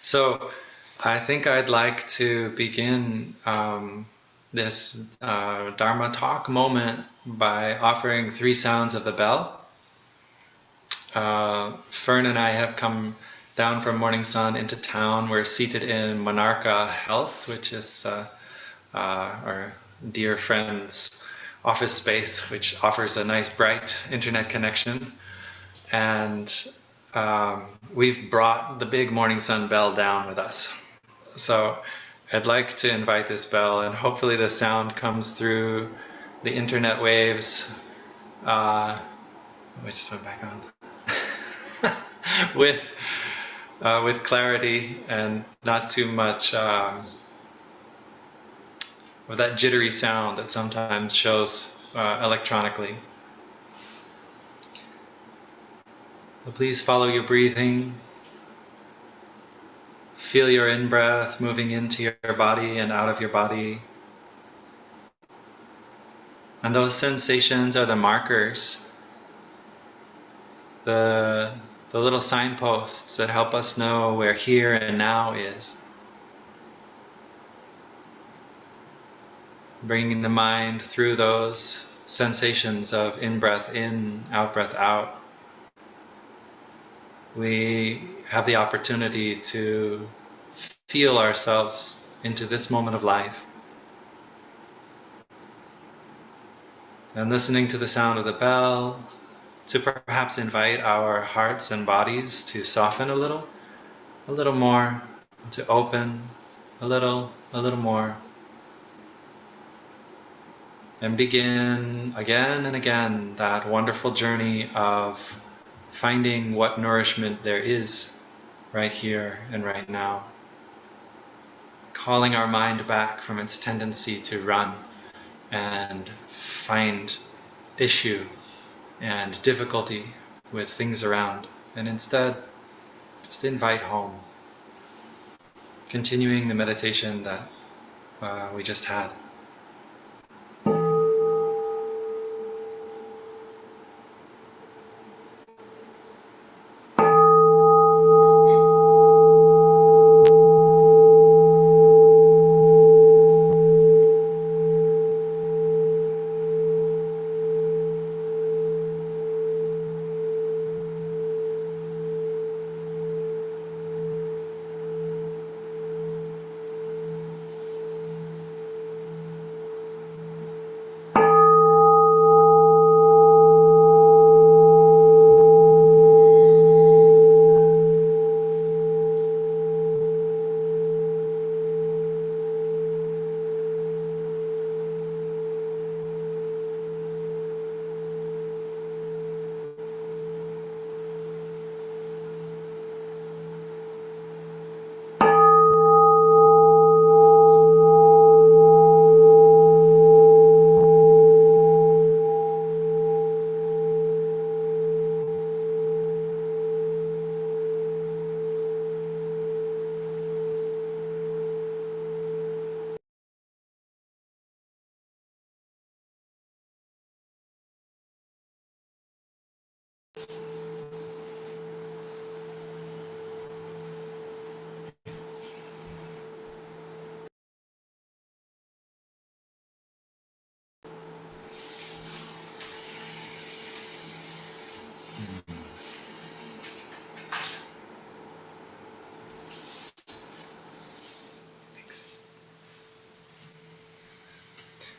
So I think I'd like to begin this Dharma talk moment by offering 3 sounds of the bell. Fern and I have come down from MorningSun into town. We're seated in Monarcha Health, which is our dear friend's office space, which offers a nice bright internet connection. And we've brought the big MorningSun bell down with us. So I'd like to invite this bell, and hopefully the sound comes through the internet waves. We just went back on. with clarity and not too much with that jittery sound that sometimes shows electronically. So please follow your breathing. Feel your in-breath moving into your body and out of your body. And those sensations are the markers, the little signposts that help us know where here and now is. Bringing the mind through those sensations of in-breath in, out-breath out. We have the opportunity to feel ourselves into this moment of life. And listening to the sound of the bell, to perhaps invite our hearts and bodies to soften a little more, to open a little more. And begin again and again that wonderful journey of finding what nourishment there is right here and right now. Calling our mind back from its tendency to run and find issue and difficulty with things around, and instead just invite home, continuing the meditation that we just had.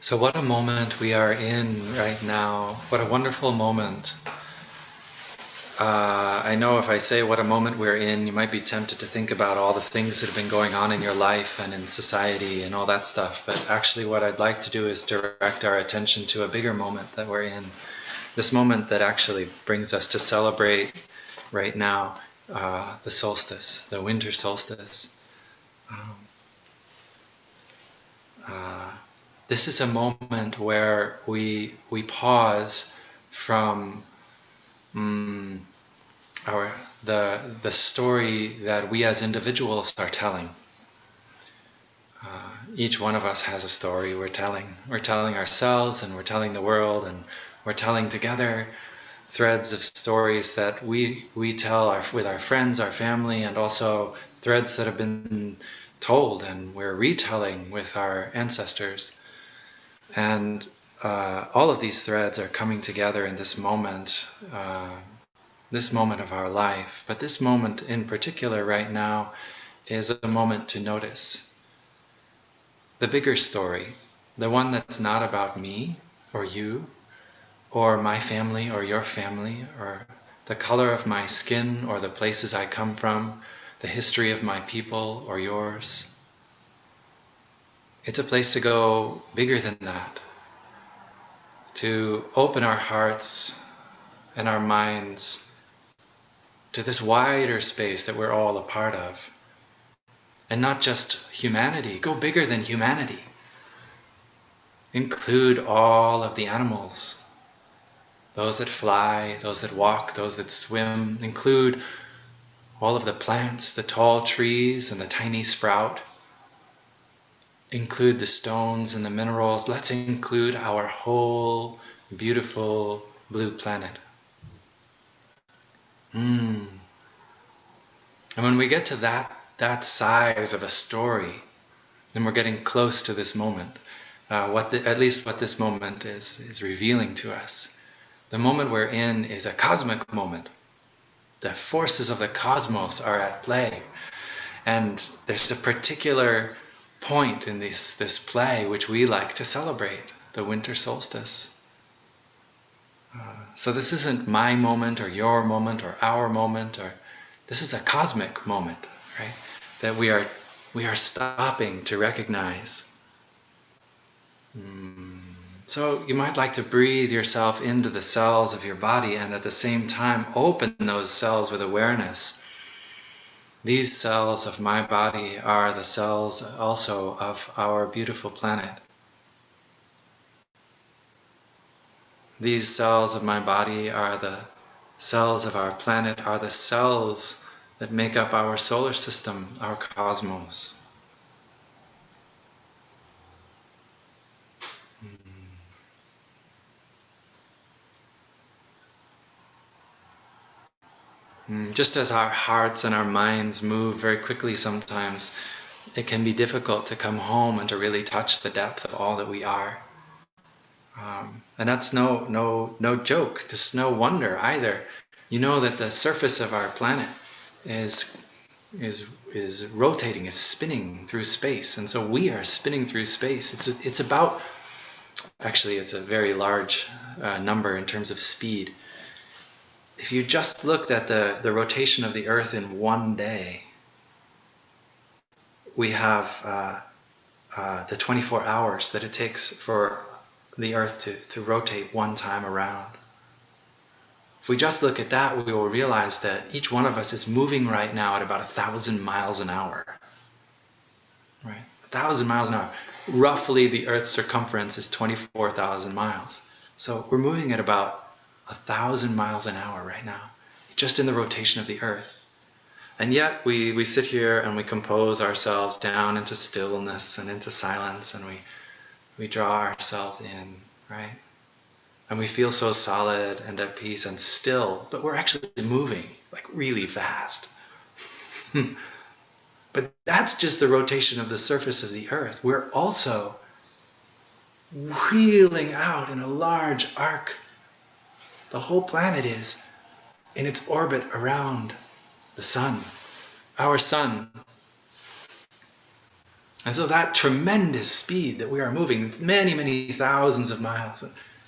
So what a moment we are in right now. What a wonderful moment. I know if I say what a moment we're in, you might be tempted to think about all the things that have been going on in your life and in society and all that stuff. But actually what I'd like to do is direct our attention to a bigger moment that we're in. This moment that actually brings us to celebrate right now the solstice, the winter solstice. This is a moment where we pause from the story that we as individuals are telling. Each one of us has a story we're telling. We're telling ourselves, and we're telling the world, and we're telling together. threads of stories that we tell with our friends, our family, and also threads that have been told and we're retelling with our ancestors. And all of these threads are coming together in this moment of our life. But this moment in particular right now is a moment to notice the bigger story, the one that's not about me or you or my family or your family or the color of my skin or the places I come from, the history of my people or yours. It's a place to go bigger than that, to open our hearts and our minds to this wider space that we're all a part of. And not just humanity, go bigger than humanity. Include all of the animals, those that fly, those that walk, those that swim. Include all of the plants, the tall trees and the tiny sprout. Include the stones and the minerals. Let's include our whole beautiful blue planet. And when we get to that size of a story, then we're getting close to this moment. At least what this moment is revealing to us. The moment we're in is a cosmic moment. The forces of the cosmos are at play. And there's a particular point in this play which we like to celebrate, the winter solstice. So this isn't my moment or your moment or our moment, or this is a cosmic moment, right? That we are stopping to recognize. So you might like to breathe yourself into the cells of your body and at the same time open those cells with awareness. These cells of my body are the cells also of our beautiful planet. These cells of my body are the cells of our planet, are the cells that make up our solar system, our cosmos. Just as our hearts and our minds move very quickly sometimes, it can be difficult to come home and to really touch the depth of all that we are. And that's no joke, just no wonder either. You know that the surface of our planet is rotating, is spinning through space, and so we are spinning through space. It's about, actually it's a very large number in terms of speed. If you just looked at the rotation of the Earth in one day, we have the 24 hours that it takes for the Earth to rotate one time around. If we just look at that, we will realize that each one of us is moving right now at about 1,000 miles an hour. Right? 1,000 miles an hour. Roughly the Earth's circumference is 24,000 miles. So we're moving at about 1,000 miles an hour right now, just in the rotation of the Earth. And yet we sit here and we compose ourselves down into stillness and into silence, and we draw ourselves in, right? And we feel so solid and at peace and still, but we're actually moving like really fast. But that's just the rotation of the surface of the Earth. We're also wheeling out in a large arc. The whole planet is in its orbit around the sun, our sun. And so that tremendous speed that we are moving, many, many thousands of miles,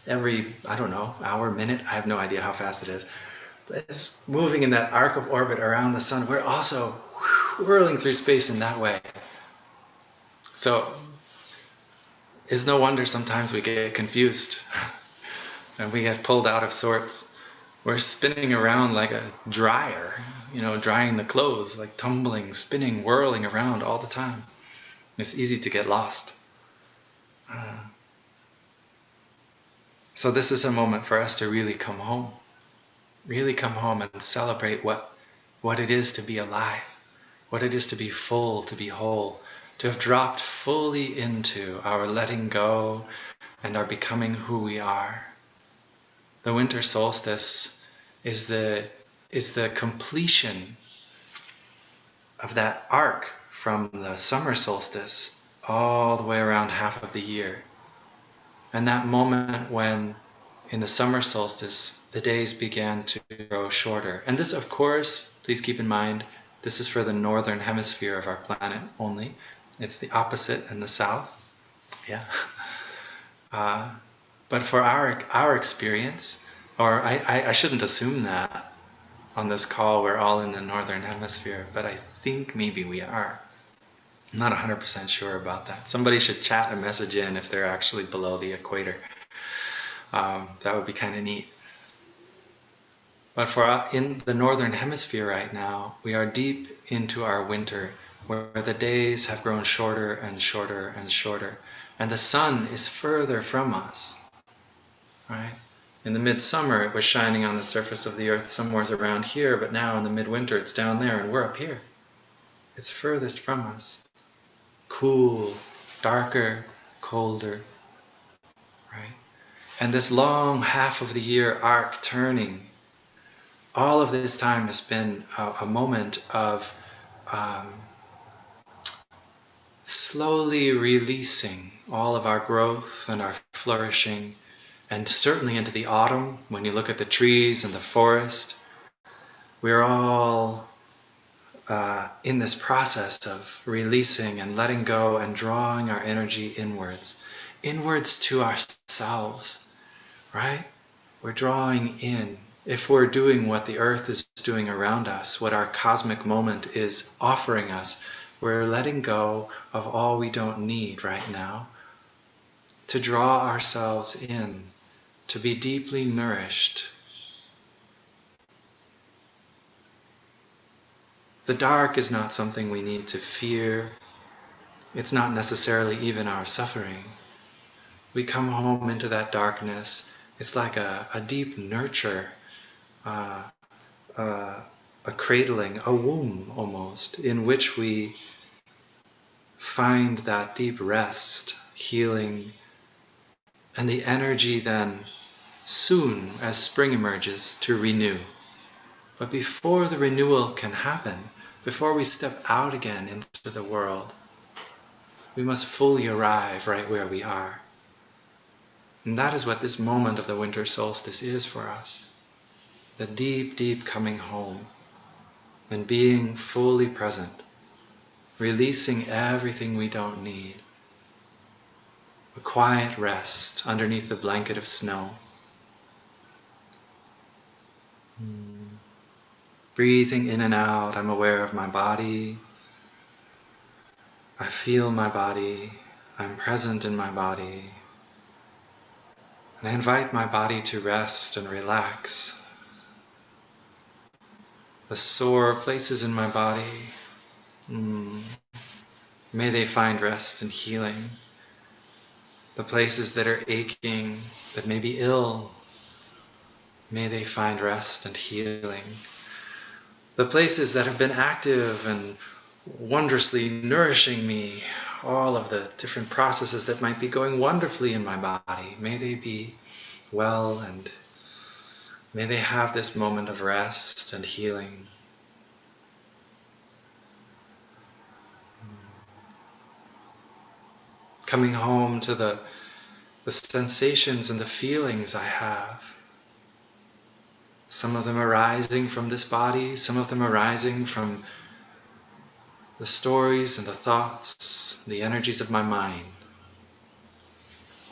every, I don't know, hour, minute, I have no idea how fast it is, but it's moving in that arc of orbit around the sun. We're also whirling through space in that way. So it's no wonder sometimes we get confused and we get pulled out of sorts. We're spinning around like a dryer, drying the clothes, like tumbling, spinning, whirling around all the time. It's easy to get lost. So this is a moment for us to really come home and celebrate what it is to be alive, what it is to be full, to be whole, to have dropped fully into our letting go and our becoming who we are. The winter solstice is the completion of that arc from the summer solstice all the way around half of the year. And that moment when, in the summer solstice, the days began to grow shorter. And this, of course, please keep in mind, this is for the northern hemisphere of our planet only. It's the opposite in the south. Yeah. But for our experience, or I shouldn't assume that on this call we're all in the northern hemisphere, but I think maybe we are. I'm not 100% sure about that. Somebody should chat a message in if they're actually below the equator. That would be kind of neat. But for in the northern hemisphere right now, we are deep into our winter, where the days have grown shorter and shorter and shorter, and the sun is further from us. Right? In the midsummer, it was shining on the surface of the earth somewhere around here, but now in the midwinter, it's down there, and we're up here. It's furthest from us. Cool, darker, colder. Right? And this long half of the year arc turning, all of this time has been a moment of slowly releasing all of our growth and our flourishing, and certainly into the autumn, when you look at the trees and the forest, we're all in this process of releasing and letting go and drawing our energy inwards to ourselves, right? We're drawing in. If we're doing what the earth is doing around us, what our cosmic moment is offering us, we're letting go of all we don't need right now to draw ourselves in, to be deeply nourished. The dark is not something we need to fear. It's not necessarily even our suffering. We come home into that darkness. It's like a deep nurture, a cradling, a womb almost, in which we find that deep rest, healing, and the energy then soon, as spring emerges, to renew. But before the renewal can happen, before we step out again into the world, we must fully arrive right where we are. And that is what this moment of the winter solstice is for us. The deep, deep coming home and being fully present, releasing everything we don't need. A quiet rest underneath the blanket of snow. Breathing in and out, I'm aware of my body. I feel my body. I'm present in my body. And I invite my body to rest and relax. The sore places in my body, may they find rest and healing. The places that are aching, that may be ill, may they find rest and healing. The places that have been active and wondrously nourishing me, all of the different processes that might be going wonderfully in my body, may they be well, and may they have this moment of rest and healing. Coming home to the sensations and the feelings I have. Some of them arising from this body, some of them arising from the stories and the thoughts, the energies of my mind.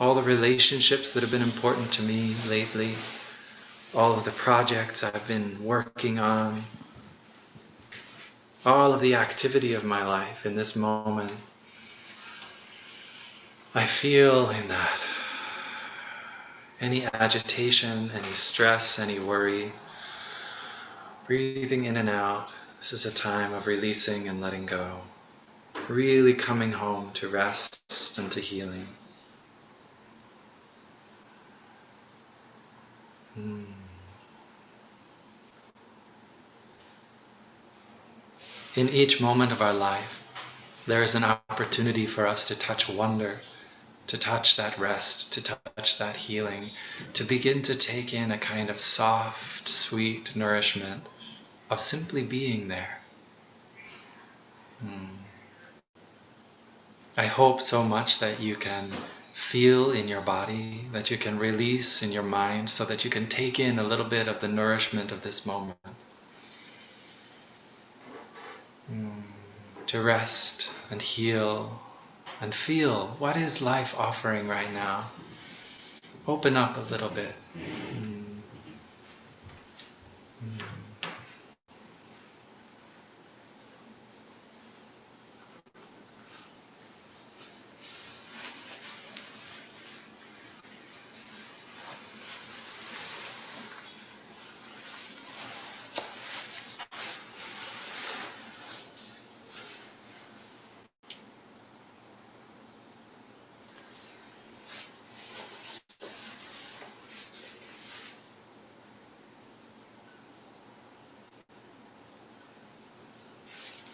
All the relationships that have been important to me lately, all of the projects I've been working on, all of the activity of my life in this moment. I feel in that any agitation, any stress, any worry, breathing in and out. This is a time of releasing and letting go. Really coming home to rest and to healing. In each moment of our life, there is an opportunity for us to touch wonder, to touch that rest, to touch that healing, to begin to take in a kind of soft, sweet nourishment of simply being there. I hope so much that you can feel in your body, that you can release in your mind, so that you can take in a little bit of the nourishment of this moment. To rest and heal and feel, what is life offering right now? Open up a little bit.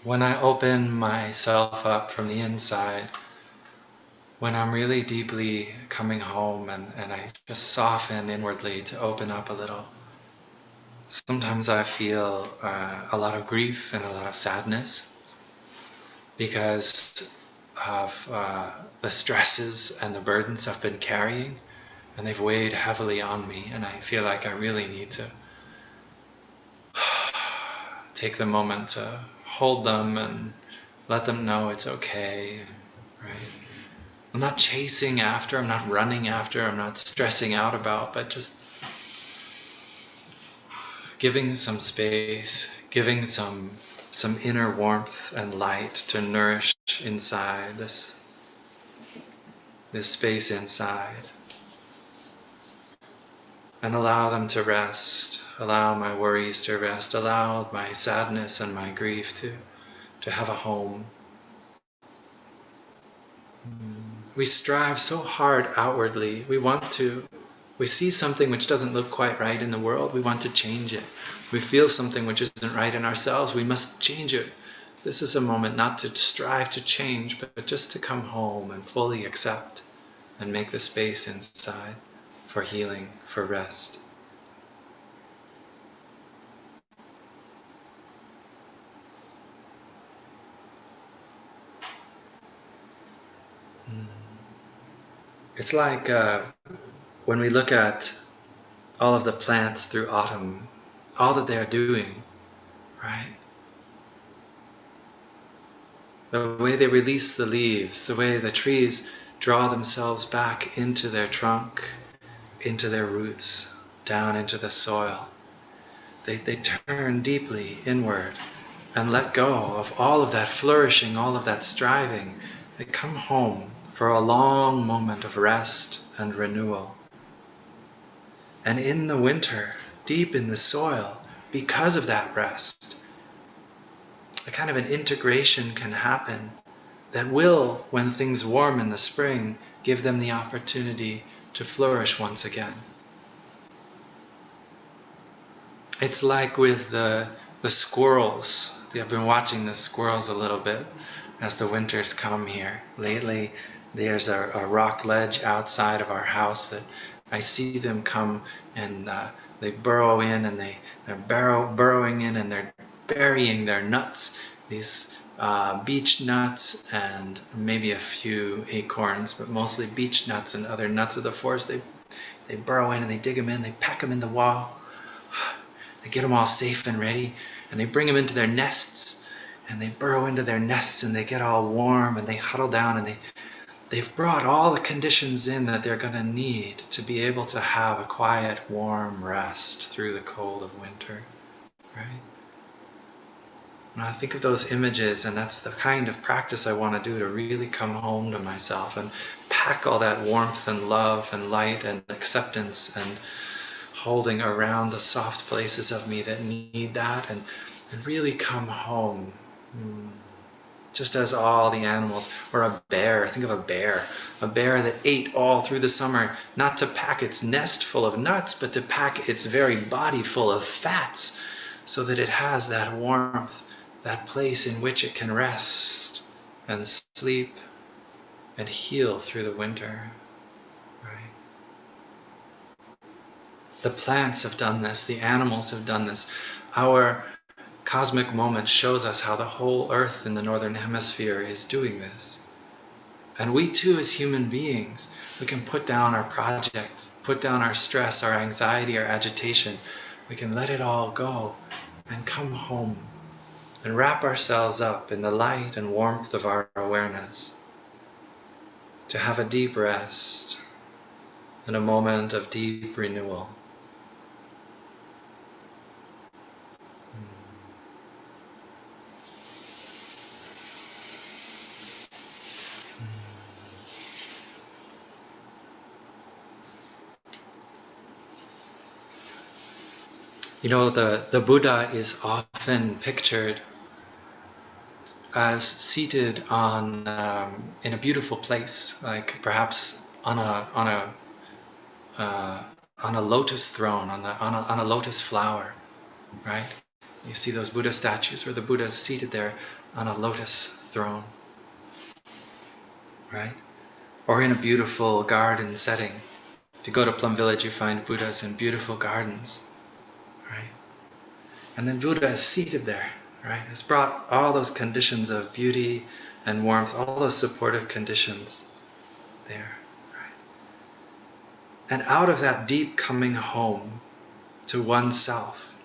When I open myself up from the inside, when I'm really deeply coming home and I just soften inwardly to open up a little, sometimes I feel a lot of grief and a lot of sadness because of the stresses and the burdens I've been carrying, and they've weighed heavily on me, and I feel like I really need to take the moment to hold them and let them know it's okay, right? I'm not chasing after, I'm not running after, I'm not stressing out about, but just giving some space, giving some inner warmth and light to nourish inside this space inside, and allow them to rest, allow my worries to rest, allow my sadness and my grief to have a home. We strive so hard outwardly. We see something which doesn't look quite right in the world, we want to change it. We feel something which isn't right in ourselves, we must change it. This is a moment not to strive to change, but just to come home and fully accept and make the space inside for healing, for rest. It's like when we look at all of the plants through autumn, all that they're doing, right? The way they release the leaves, the way the trees draw themselves back into their trunk, into their roots, down into the soil. They turn deeply inward and let go of all of that flourishing, all of that striving. They come home for a long moment of rest and renewal. And in the winter, deep in the soil, because of that rest, a kind of an integration can happen that will, when things warm in the spring, give them the opportunity to flourish once again. It's like with the squirrels. I've been watching the squirrels a little bit as the winters come here. Lately, there's a rock ledge outside of our house that I see them come, and they burrow in, and they're burrowing in, and they're burying their nuts, these beech nuts and maybe a few acorns, but mostly beech nuts and other nuts of the forest. They burrow in and they dig them in, they pack them in the wall, they get them all safe and ready, and they bring them into their nests, and they burrow into their nests, and they get all warm, and they huddle down, and they've brought all the conditions in that they're going to need to be able to have a quiet, warm rest through the cold of winter, right? And I think of those images, and that's the kind of practice I want to do, to really come home to myself and pack all that warmth and love and light and acceptance and holding around the soft places of me that need that, and really come home. Just as all the animals, or a bear, think of a bear that ate all through the summer, not to pack its nest full of nuts, but to pack its very body full of fats, so that it has that warmth, that place in which it can rest and sleep and heal through the winter. Right? The plants have done this, the animals have done this. Our cosmic moment shows us how the whole earth in the northern hemisphere is doing this. And we too, as human beings, we can put down our projects, put down our stress, our anxiety, our agitation. We can let it all go and come home and wrap ourselves up in the light and warmth of our awareness, to have a deep rest and a moment of deep renewal. You know, the Buddha is often pictured as seated on in a beautiful place, like perhaps on a lotus throne, on a lotus flower, right? You see those Buddha statues where the Buddha is seated there on a lotus throne, right? Or in a beautiful garden setting. If you go to Plum Village, you find Buddhas in beautiful gardens, right? And then Buddha is seated there, right? Has brought all those conditions of beauty and warmth, all those supportive conditions there, right? And out of that deep coming home to oneself,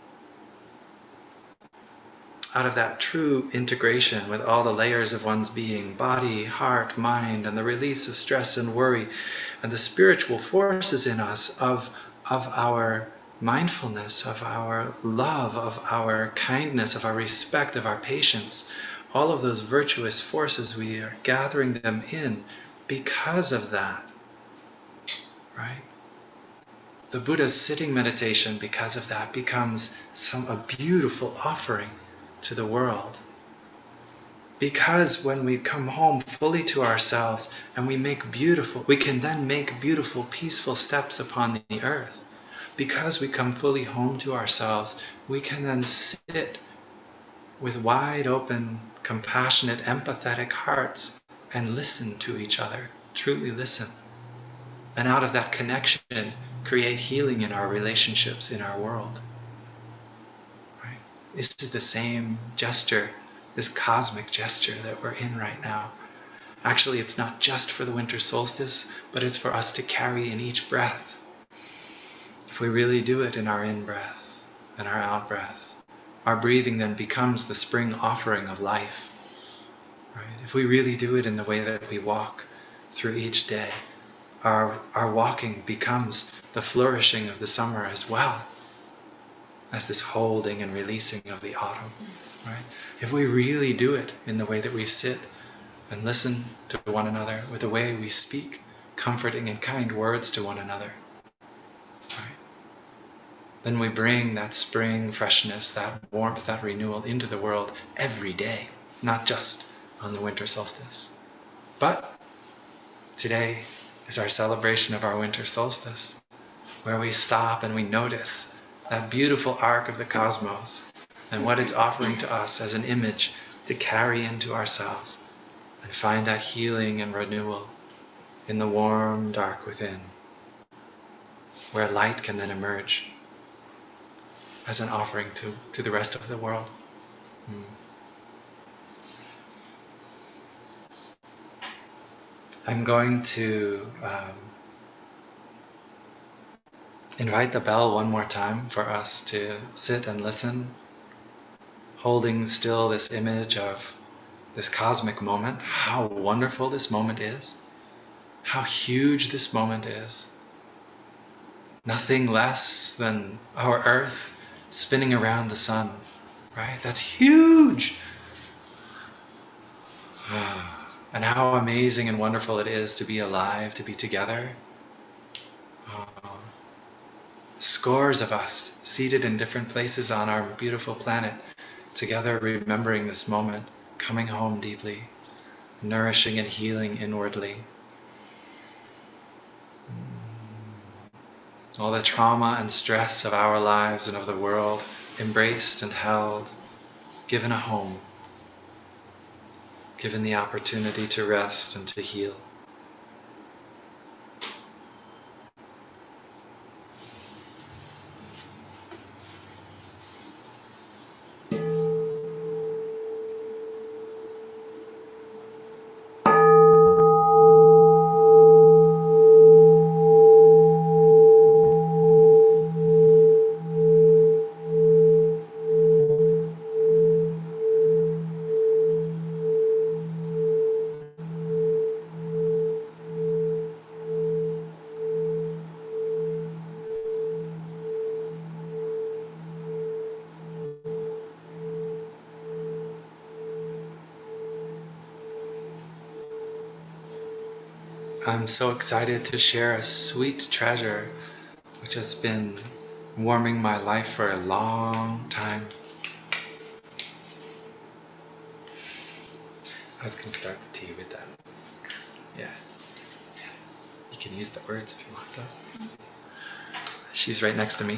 out of that true integration with all the layers of one's being, body, heart, mind, and the release of stress and worry, and the spiritual forces in us of our mindfulness, of our love, of our kindness, of our respect, of our patience, all of those virtuous forces, we are gathering them in because of that, right? The Buddha's sitting meditation, because of that, becomes a beautiful offering to the world. Because when we come home fully to ourselves and we can then make beautiful, peaceful steps upon the earth. Because we come fully home to ourselves, we can then sit with wide open, compassionate, empathetic hearts and listen to each other, truly listen. And out of that connection, create healing in our relationships, in our world. Right? This is the same gesture, this cosmic gesture that we're in right now. Actually, it's not just for the winter solstice, but it's for us to carry in each breath. If we really do it in our in-breath and our out-breath, our breathing then becomes the spring offering of life. Right? If we really do it in the way that we walk through each day, our walking becomes the flourishing of the summer as well as this holding and releasing of the autumn. Right? If we really do it in the way that we sit and listen to one another, with the way we speak comforting and kind words to one another, right? Then we bring that spring freshness, that warmth, that renewal into the world every day, not just on the winter solstice. But today is our celebration of our winter solstice, where we stop and we notice that beautiful arc of the cosmos and what it's offering to us as an image to carry into ourselves and find that healing and renewal in the warm dark within, where light can then emerge as an offering to the rest of the world. I'm going to invite the bell one more time for us to sit and listen, holding still this image of this cosmic moment, how wonderful this moment is, how huge this moment is. Nothing less than our earth spinning around the sun, right? That's huge! And how amazing and wonderful it is to be alive, to be together. Scores of us seated in different places on our beautiful planet, together remembering this moment, coming home deeply, nourishing and healing inwardly. All the trauma and stress of our lives and of the world embraced and held, given a home, given the opportunity to rest and to heal. I'm so excited to share a sweet treasure which has been warming my life for a long time. I was going to start the tea with that. Yeah. You can use the words if you want though. She's right next to me.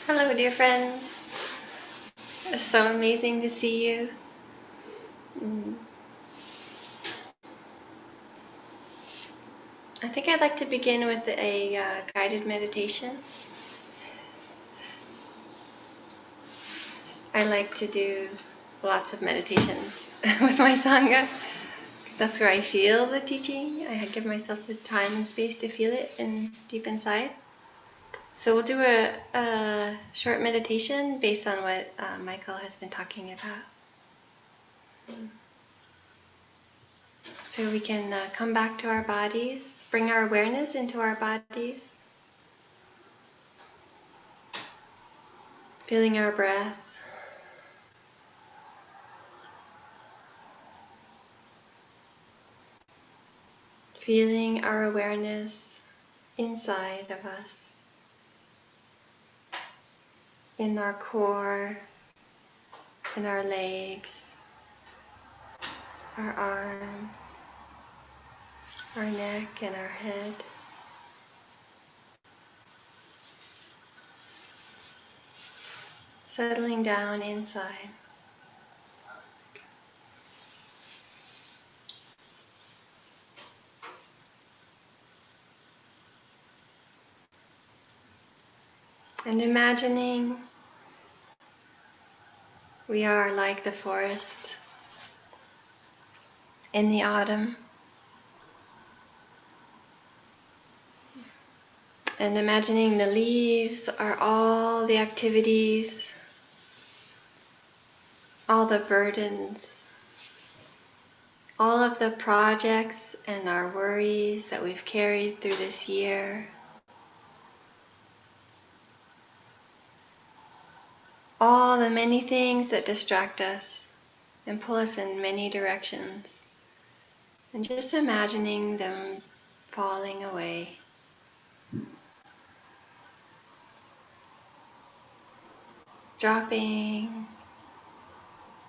Hello, dear friends. It's so amazing to see you. I think I'd like to begin with a guided meditation. I like to do lots of meditations with my Sangha. That's where I feel the teaching. I give myself the time and space to feel it deep inside. So we'll do a short meditation based on what Michael has been talking about. So we can come back to our bodies, bring our awareness into our bodies, feeling our breath, feeling our awareness inside of us, in our core, in our legs, our arms, our neck, and our head. Settling down inside. And imagining we are like the forest in the autumn. And imagining the leaves are all the activities, all the burdens, all of the projects and our worries that we've carried through this year. All the many things that distract us and pull us in many directions. And just imagining them falling away. Dropping,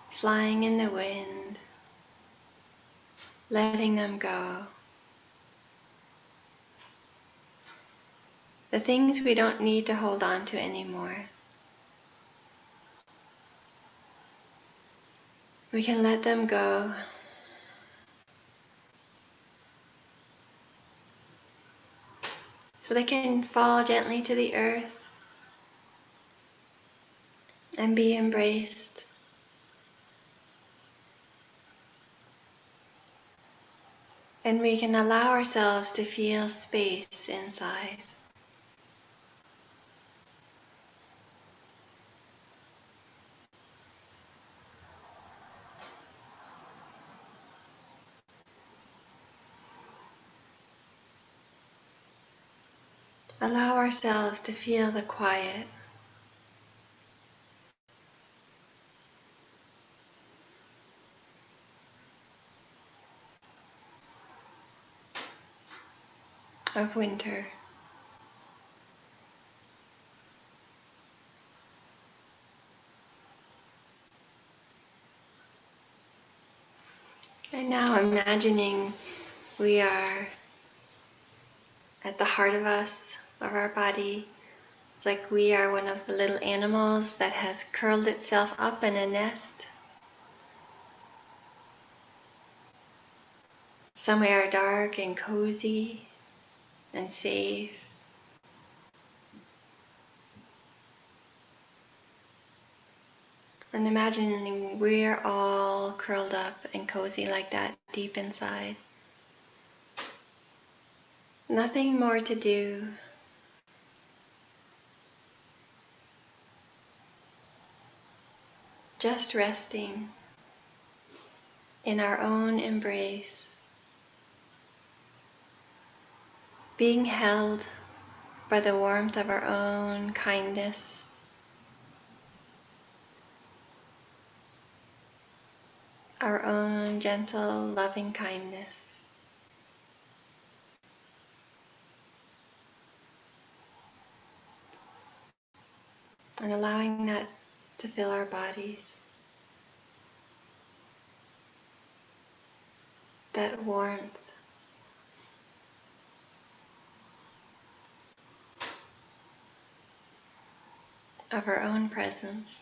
flying in the wind, letting them go. The things we don't need to hold on to anymore. We can let them go. So they can fall gently to the earth and be embraced. And we can allow ourselves to feel space inside. Allow ourselves to feel the quiet. Of winter. And now imagining we are at the heart of us, of our body. It's like we are one of the little animals that has curled itself up in a nest. Somewhere dark and cozy and safe. And imagining we're all curled up and cozy like that deep inside. Nothing more to do. Just resting in our own embrace. being held by the warmth of our own kindness, our own gentle, loving kindness. And allowing that to fill our bodies. That warmth. Of our own presence.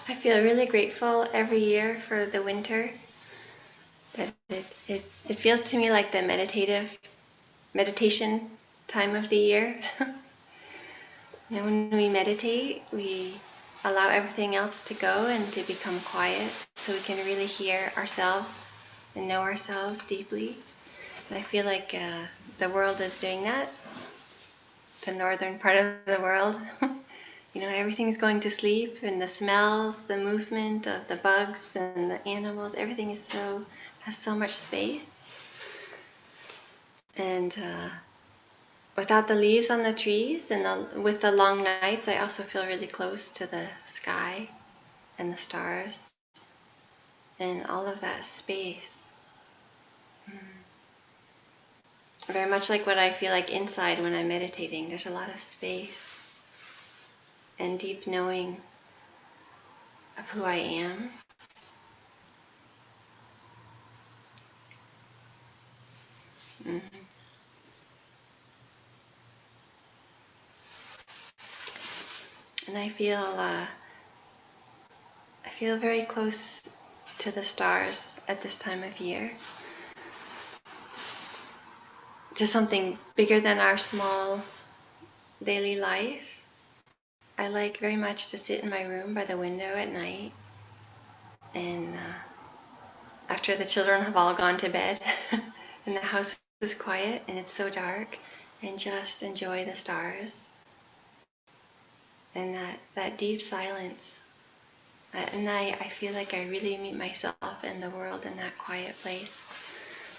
I feel really grateful every year for the winter. That it feels to me like the meditation time of the year. When we meditate, we allow everything else to go and to become quiet so we can really hear ourselves and know ourselves deeply. And I feel like the world is doing that, the northern part of the world. Everything's going to sleep, and the smells, the movement of the bugs and the animals, everything has so much space. And without the leaves on the trees and with the long nights, I also feel really close to the sky and the stars and all of that space. Very much like what I feel like inside when I'm meditating. There's a lot of space and deep knowing of who I am. And I feel very close to the stars at this time of year, to something bigger than our small daily life. I like very much to sit in my room by the window at night, and after the children have all gone to bed and the house is quiet and it's so dark, and just enjoy the stars and that deep silence. At night, I feel like I really meet myself and the world in that quiet place.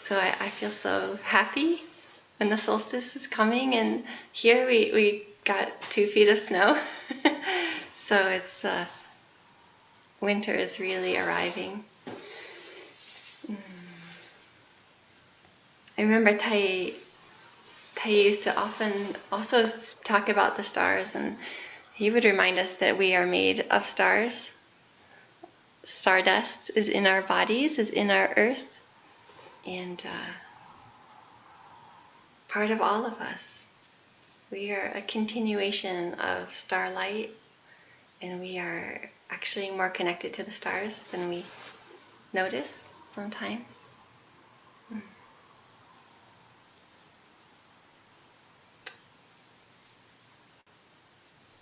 So I feel so happy when the solstice is coming, and here we got 2 feet of snow. So it's winter is really arriving. I remember Tai used to often also talk about the stars, and he would remind us that we are made of stars. Stardust is in our bodies, is in our earth, and part of all of us. We are a continuation of starlight, and we are actually more connected to the stars than we notice sometimes.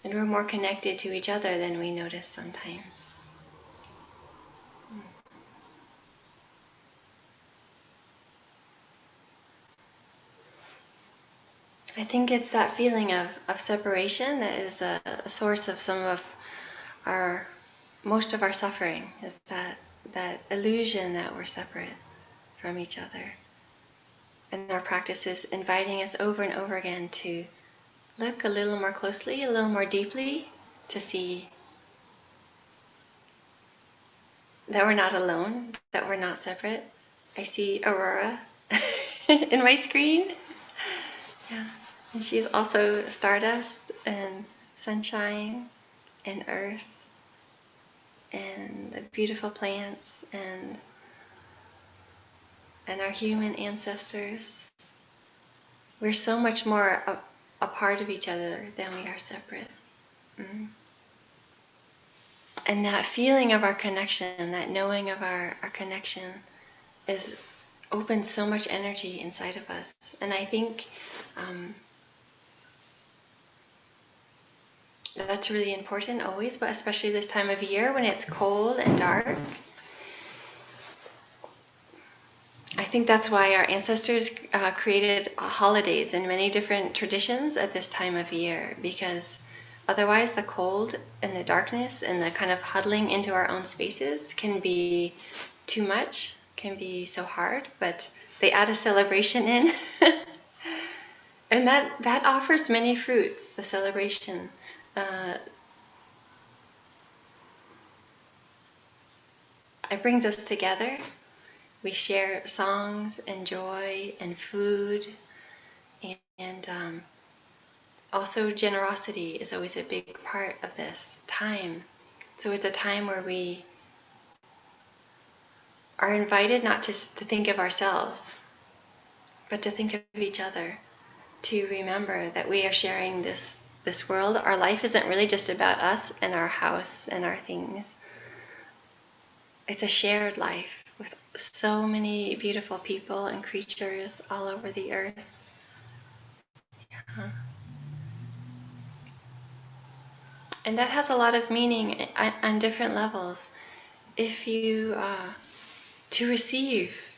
And we're more connected to each other than we notice sometimes. I think it's that feeling of separation that is a source of most of our suffering, is that illusion that we're separate from each other. And our practice is inviting us over and over again to look a little more closely, a little more deeply, to see that we're not alone, that we're not separate. I see Aurora in my screen. Yeah. And she's also stardust and sunshine and earth and the beautiful plants and our human ancestors. We're so much more a part of each other than we are separate. Mm. And that feeling of our connection, that knowing of our connection, opens so much energy inside of us. And I think that's really important always, but especially this time of year when it's cold and dark. I think that's why our ancestors created holidays and many different traditions at this time of year, because otherwise the cold and the darkness and the kind of huddling into our own spaces can be too much, can be so hard, but they add a celebration in. And that offers many fruits, the celebration. It brings us together. We share songs and joy and food, and also generosity is always a big part of this time. So it's a time where we are invited not just to think of ourselves, but to think of each other, to remember that we are sharing this world. Our life isn't really just about us and our house and our things. It's a shared life with so many beautiful people and creatures all over the earth. Yeah. And that has a lot of meaning on different levels. If you, to receive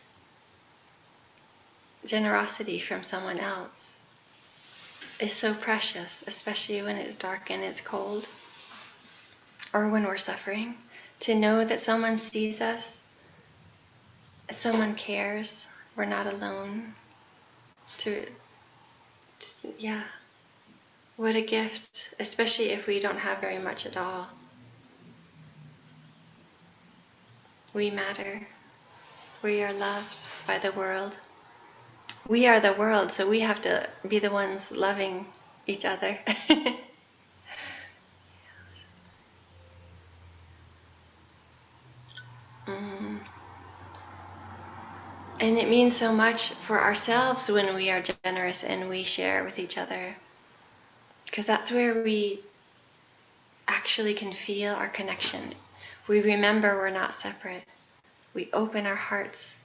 generosity from someone else is so precious, especially when it's dark and it's cold, or when we're suffering. To know that someone sees us, someone cares, we're not alone. Yeah, what a gift, especially if we don't have very much at all. We matter. We are loved by the world. We are the world, so we have to be the ones loving each other. And it means so much for ourselves when we are generous and we share with each other, because that's where we actually can feel our connection. We remember we're not separate. We open our hearts,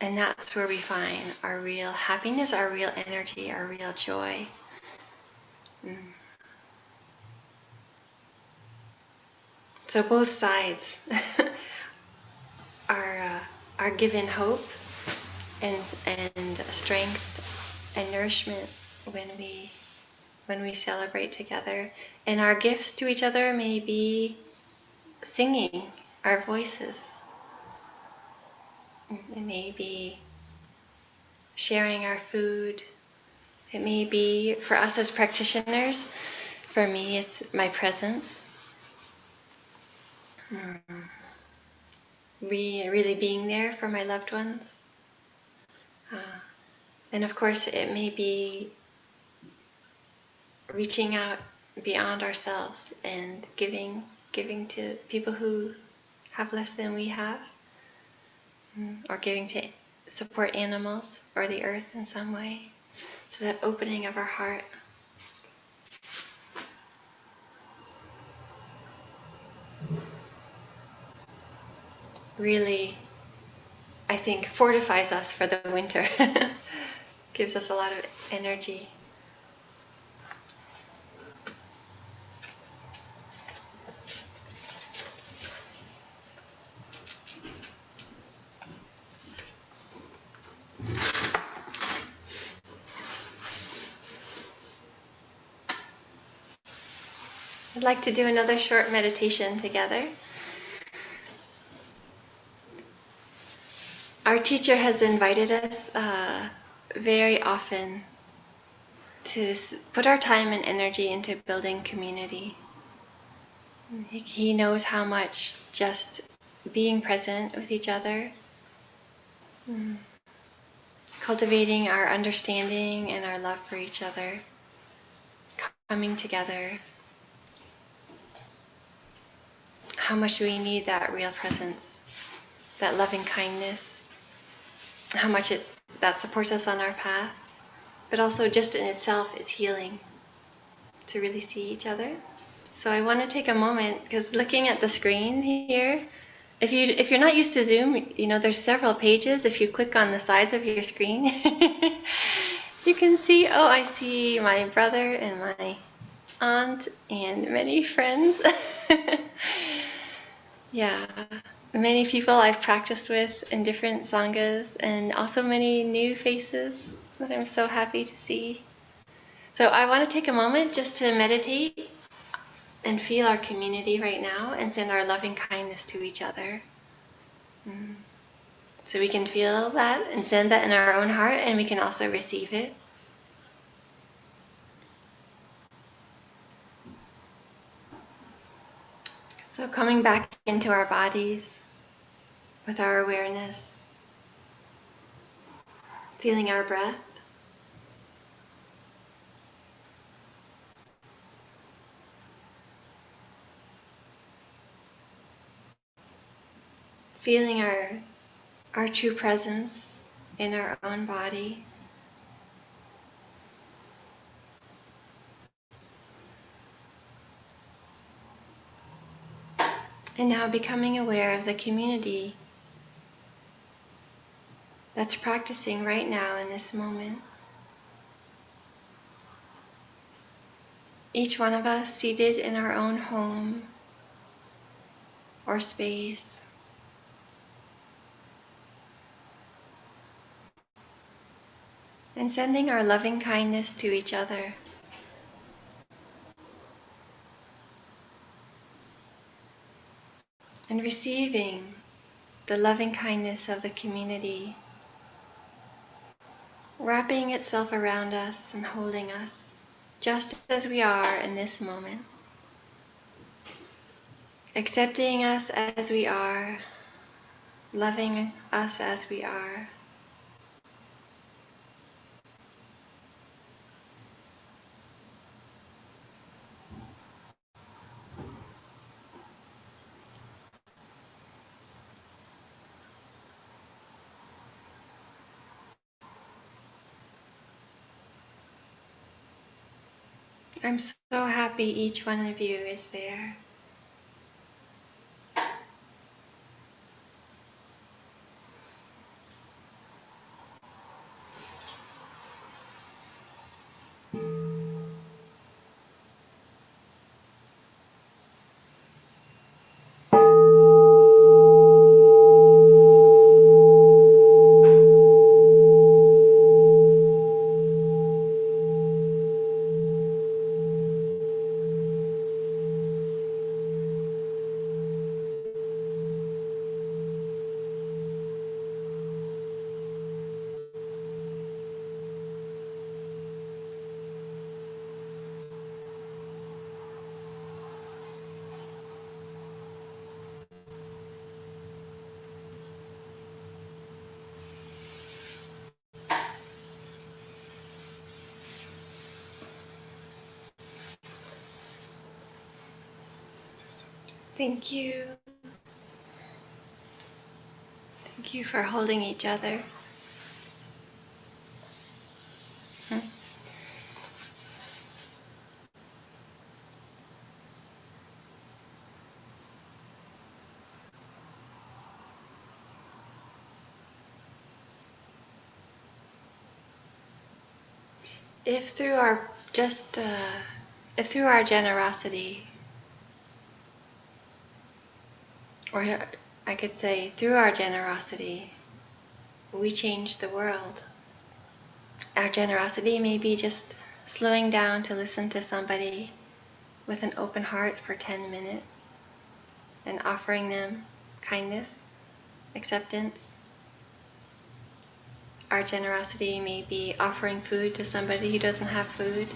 and that's where we find our real happiness, our real energy, our real joy. So both sides are given hope and strength and nourishment when we celebrate together. And our gifts to each other may be singing our voices. It may be sharing our food. It may be, for us as practitioners, for me it's my presence. Really being there for my loved ones. And of course it may be reaching out beyond ourselves and giving to people who have less than we have, or giving to support animals or the earth in some way. So that opening of our heart. Really, I think, fortifies us for the winter. Gives us a lot of energy. I'd like to do another short meditation together. Our teacher has invited us very often to put our time and energy into building community. He knows how much just being present with each other, cultivating our understanding and our love for each other, coming together, how much we need that real presence, that loving kindness, how much that supports us on our path, but also just in itself is healing to really see each other. So I want to take a moment, because looking at the screen here, if you're not used to Zoom, there's several pages. If you click on the sides of your screen, you can see, I see my brother and my aunt and many friends. Yeah, many people I've practiced with in different sanghas, and also many new faces that I'm so happy to see. So I want to take a moment just to meditate and feel our community right now and send our loving kindness to each other. So we can feel that and send that in our own heart, and we can also receive it. So coming back into our bodies with our awareness, feeling our breath. Feeling our true presence in our own body. And now becoming aware of the community that's practicing right now in this moment. Each one of us seated in our own home or space. And sending our loving kindness to each other. And receiving the loving kindness of the community, wrapping itself around us and holding us just as we are in this moment. Accepting us as we are, loving us as we are. I'm so happy each one of you is there. Thank you. Thank you for holding each other. If through our generosity, or I could say through our generosity, we change the world. Our generosity may be just slowing down to listen to somebody with an open heart for 10 minutes and offering them kindness, acceptance. Our generosity may be offering food to somebody who doesn't have food,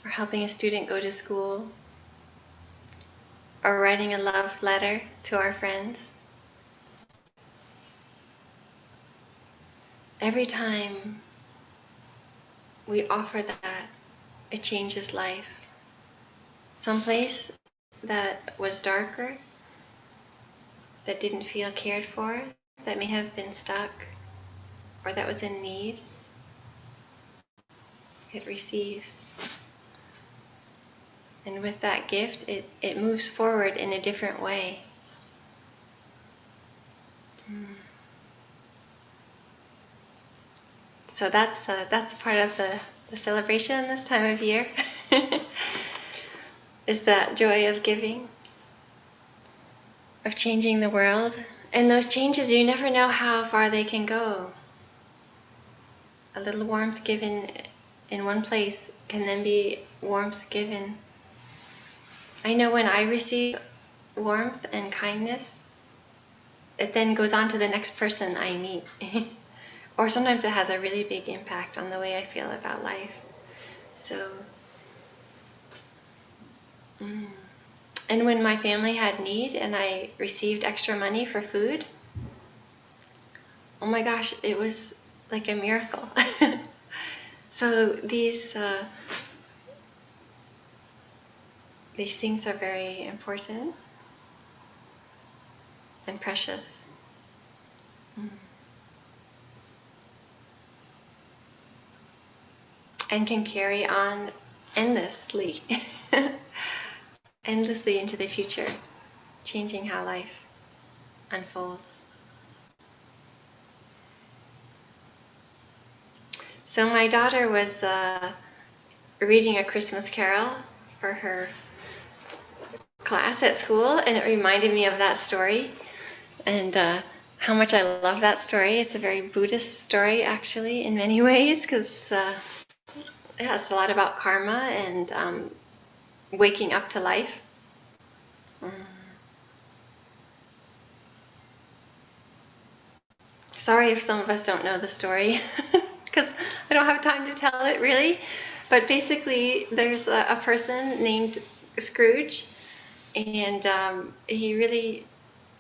or helping a student go to school, or writing a love letter to our friends. Every time we offer that, it changes life. Someplace that was darker, that didn't feel cared for, that may have been stuck, or that was in need, it receives. And with that gift, it moves forward in a different way. So that's part of the celebration this time of year, is that joy of giving, of changing the world. And those changes, you never know how far they can go. A little warmth given in one place can then be warmth given. I know when I receive warmth and kindness, it then goes on to the next person I meet. Or sometimes it has a really big impact on the way I feel about life. So, and when my family had need and I received extra money for food, oh my gosh, it was like a miracle. So these things are very important and precious. And can carry on endlessly, endlessly into the future, changing how life unfolds. So my daughter was reading A Christmas Carol for her class at school, and it reminded me of that story and how much I love that story. It's a very Buddhist story, actually, in many ways, because it's a lot about karma and waking up to life. Sorry if some of us don't know the story, because I don't have time to tell it really. But basically, there's a person named Scrooge, and he really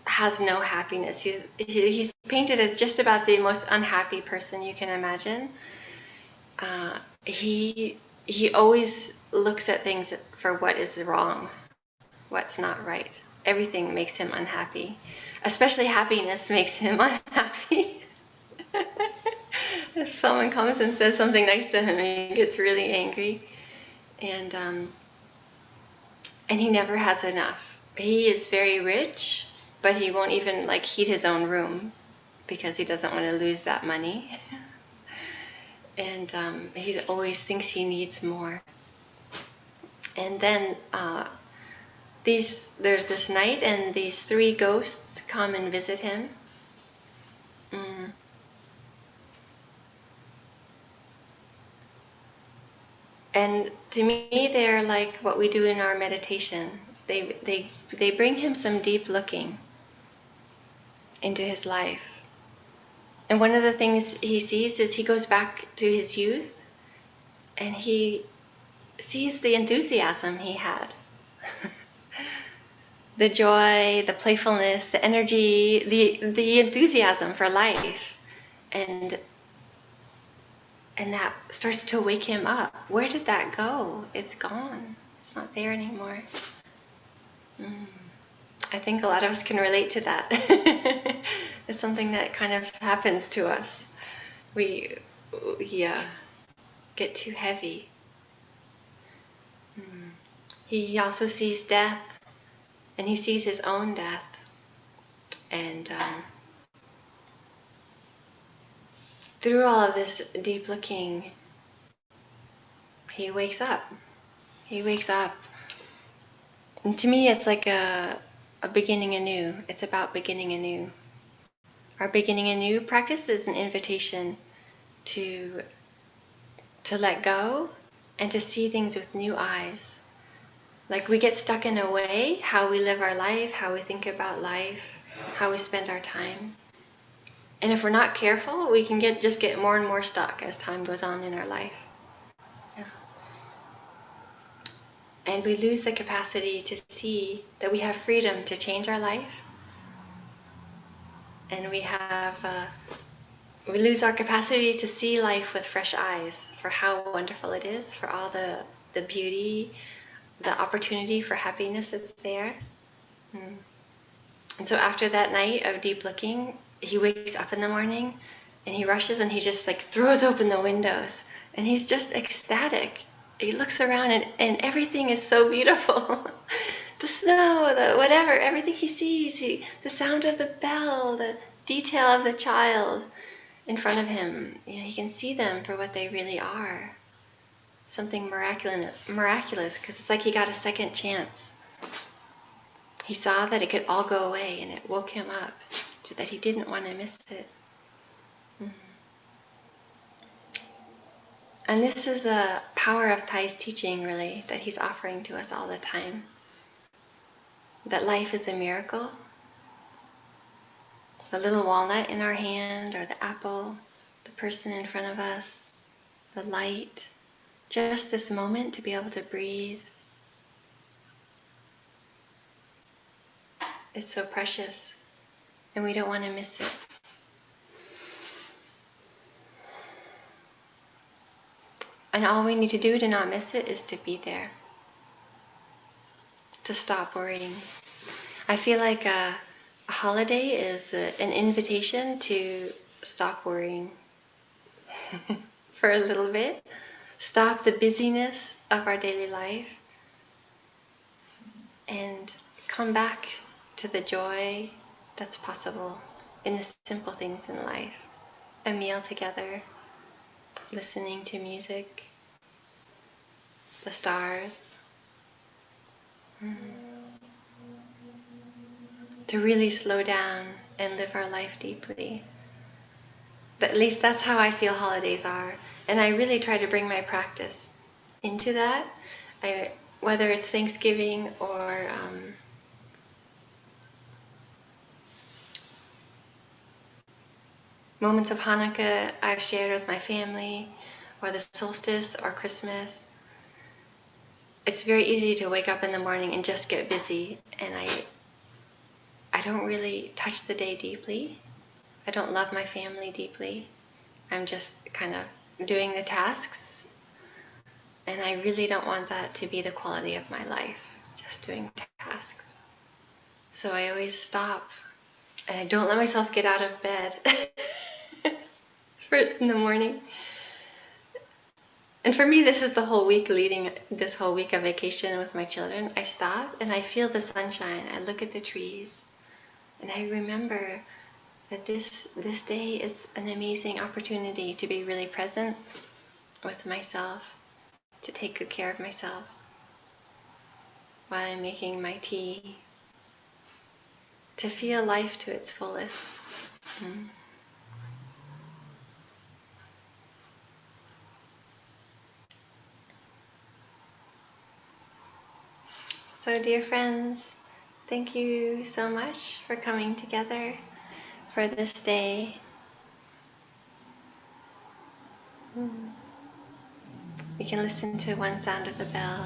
has no happiness. He's painted as just about the most unhappy person you can imagine. He always looks at things for what is wrong, what's not right. Everything makes him unhappy. Especially happiness makes him unhappy. If someone comes and says something nice to him, he gets really angry. And he never has enough. He is very rich, but he won't even heat his own room because he doesn't want to lose that money. And he always thinks he needs more. And then there's this night, and these 3 ghosts come and visit him. And to me, they're like what we do in our meditation. They bring him some deep looking into his life. And one of the things he sees is he goes back to his youth, and he sees the enthusiasm he had. The joy, the playfulness, the energy, the enthusiasm for life. And that starts to wake him up. Where did that go? It's gone. It's not there anymore. I think a lot of us can relate to that. It's something that kind of happens to us. We get too heavy. He also sees death, and he sees his own death. And through all of this deep looking, he wakes up. He wakes up. And to me, it's like a beginning anew. It's about beginning anew. Our beginning anew practice is an invitation to let go and to see things with new eyes. Like we get stuck in a way, how we live our life, how we think about life, how we spend our time. And if we're not careful, we can just get more and more stuck as time goes on in our life. Yeah. And we lose the capacity to see that we have freedom to change our life. And we lose our capacity to see life with fresh eyes for how wonderful it is, for all the beauty, the opportunity for happiness that's there. And so after that night of deep looking, he wakes up in the morning and he rushes and he just like throws open the windows and he's just ecstatic. He looks around and everything is so beautiful. The snow, the whatever, everything he sees, the sound of the bell, the detail of the child in front of him, he can see them for what they really are. Something miraculous, because it's like he got a second chance. He saw that it could all go away, and it woke him up to that he didn't want to miss it. And this is the power of Thay's teaching, really, that he's offering to us all the time. That life is a miracle. The little walnut in our hand, or the apple, the person in front of us, the light, just this moment to be able to breathe. It's so precious, and we don't want to miss it. And all we need to do to not miss it is to be there, to stop worrying. I feel like a holiday is an invitation to stop worrying for a little bit, stop the busyness of our daily life, and come back to the joy that's possible in the simple things in life. A meal together, listening to music, the stars. To really slow down and live our life deeply. At least that's how I feel holidays are. And I really try to bring my practice into that. Whether it's Thanksgiving or moments of Hanukkah I've shared with my family, or the solstice or Christmas. It's very easy to wake up in the morning and just get busy, and I don't really touch the day deeply. I don't love my family deeply. I'm just kind of doing the tasks, and I really don't want that to be the quality of my life, just doing tasks. So I always stop, and I don't let myself get out of bed in the morning. And for me, this is the whole week leading this whole week of vacation with my children. I stop and I feel the sunshine. I look at the trees and I remember that this day is an amazing opportunity to be really present with myself, to take good care of myself while I'm making my tea, to feel life to its fullest. So, dear friends, thank you so much for coming together for this day. We can listen to one sound of the bell.